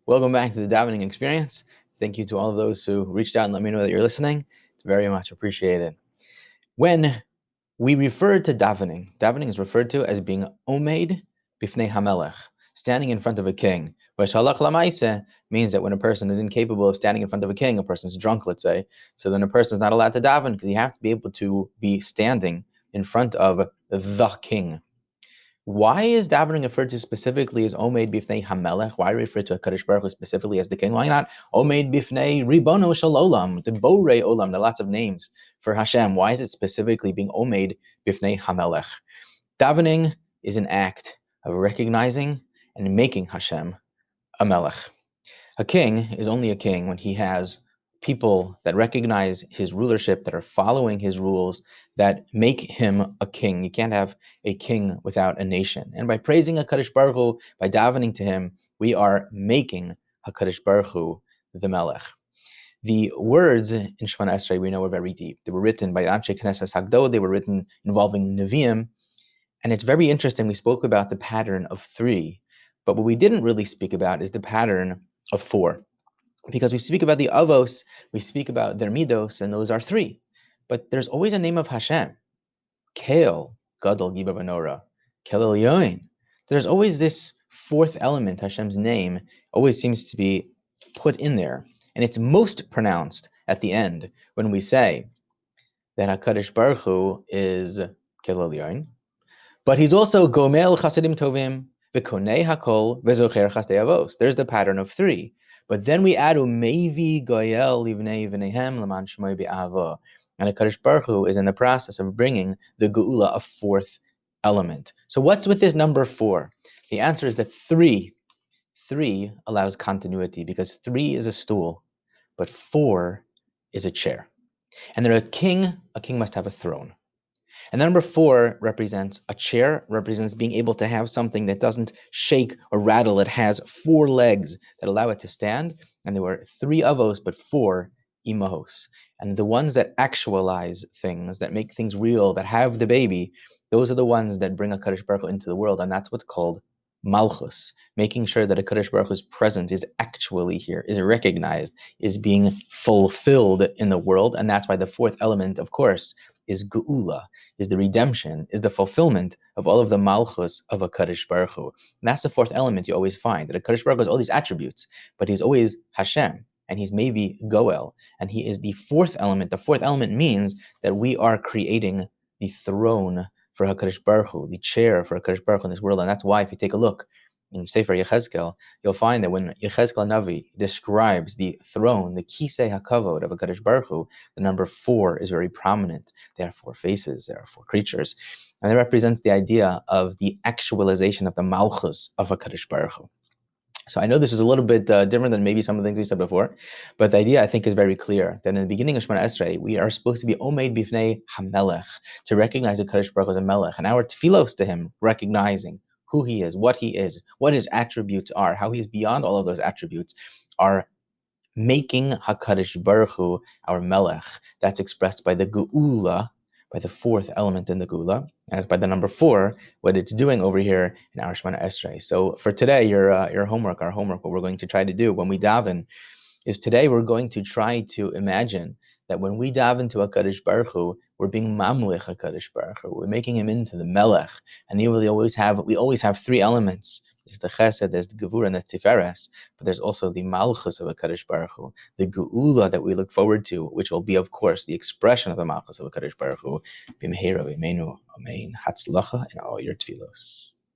Welcome back to the Davening experience. Thank you to all of those who reached out and let me know that you're listening. It's very much appreciated. When we refer to davening is referred to as being omeid bifnei hamelech, standing in front of a king. V'shalach lamaise means that when a person is incapable of standing in front of a king, a person's drunk, let's say, so then a person is not allowed to daven because you have to be able to be standing in front of the king. Why is davening referred to specifically as Omeid Bifnei Hamelech? Why refer to Kadosh Baruch Hu specifically as the king? Why not Omeid Bifnei Ribono Shel Olam, the Borei Olam? There are lots of names for Hashem. Why is it specifically being Omeid Bifnei Hamelech? Davening is an act of recognizing and making Hashem a Melech. A king is only a king when he has people that recognize his rulership, that are following his rules, that make him a king. You can't have a king without a nation. And by praising HaKadosh Baruch Hu, by davening to him, we are making HaKadosh Baruch Hu the Melech. The words in Shemana Esrei we know are very deep. They were written by Anshe Knesset Hagdol. They were written involving Nevi'im. And it's very interesting. We spoke about the pattern of 3, but what we didn't really speak about is the pattern of 4. Because we speak about the avos, we speak about their midos, and those are 3. But there's always a name of Hashem. Kel, Gadol, Giba Benora, Kel Elyoin. There's always this 4th element, Hashem's name, always seems to be put in there. And it's most pronounced at the end when we say that HaKadosh Baruch Hu is Kel Elyoin, but he's also Gomel Chasadim Tovim, V'konei Hakol, V'zocher Chasdei Avos. There's the pattern of 3. But then we add Umeivi Goyel Livnei V'nehem L'man Shmoi B'Avo. And HaKadosh Baruch Hu is in the process of bringing the Geula, a 4th element. So what's with this number 4? The answer is that 3 allows continuity because 3 is a stool, but 4 is a chair. And a king must have a throne. And number 4 represents a chair, represents being able to have something that doesn't shake or rattle. It has 4 legs that allow it to stand. And there were 3 avos, but 4 imahos. And the ones that actualize things, that make things real, that have the baby, those are the ones that bring a Kadosh Baruch Hu into the world. And that's what's called malchus, making sure that a Kadosh Baruch Hu's presence is actually here, is recognized, is being fulfilled in the world. And that's why the 4th element, of course, is geula, is the redemption, is the fulfillment of all of the malchus of a Kadosh Baruch Hu. And that's the 4th element you always find, that a Kadosh Baruch Hu has all these attributes, but he's always Hashem, and he's maybe Goel, and he is the 4th element. The 4th element means that we are creating the throne for HaKadosh Baruch Hu, the chair for HaKadosh Baruch Hu in this world. And that's why, if you take a look in Sefer Yechezkel, you'll find that when Yechezkel Navi describes the throne, the Kisei HaKavod of HaKadosh Baruch Hu, the number 4 is very prominent. There are 4 faces, there are 4 creatures, and it represents the idea of the actualization of the Malchus of HaKadosh Baruch Hu. So I know this is a little bit different than maybe some of the things we said before, but the idea I think is very clear that in the beginning of Shemana Esrei, we are supposed to be Omeid Bifnei HaMelech, to recognize the Kadosh Baruch Hu as a Melech, and our tefillos to him, recognizing who he is, what his attributes are, how he is beyond all of those attributes, are making HaKadosh Baruch Hu our Melech. That's expressed by the Geula, by the 4th element in the Geula, as by the number 4, what it's doing over here in our Shemana Esrei. So for today, our homework, what we're going to try to do when we daven, is today we're going to try to imagine that when we daven to HaKadosh Baruch Hu, we're being mamlich HaKadosh Baruch Hu. We're making him into the Melech. And we always have 3 elements. There's the Chesed, there's the Gevurah, and there's Tiferes, but there's also the Malchus of HaKadosh Baruch Hu, the Geula that we look forward to, which will be, of course, the expression of the Malchus of HaKadosh Baruch Hu. B'mehera v'imenu, amen. Hatzlacha in all your tefillos.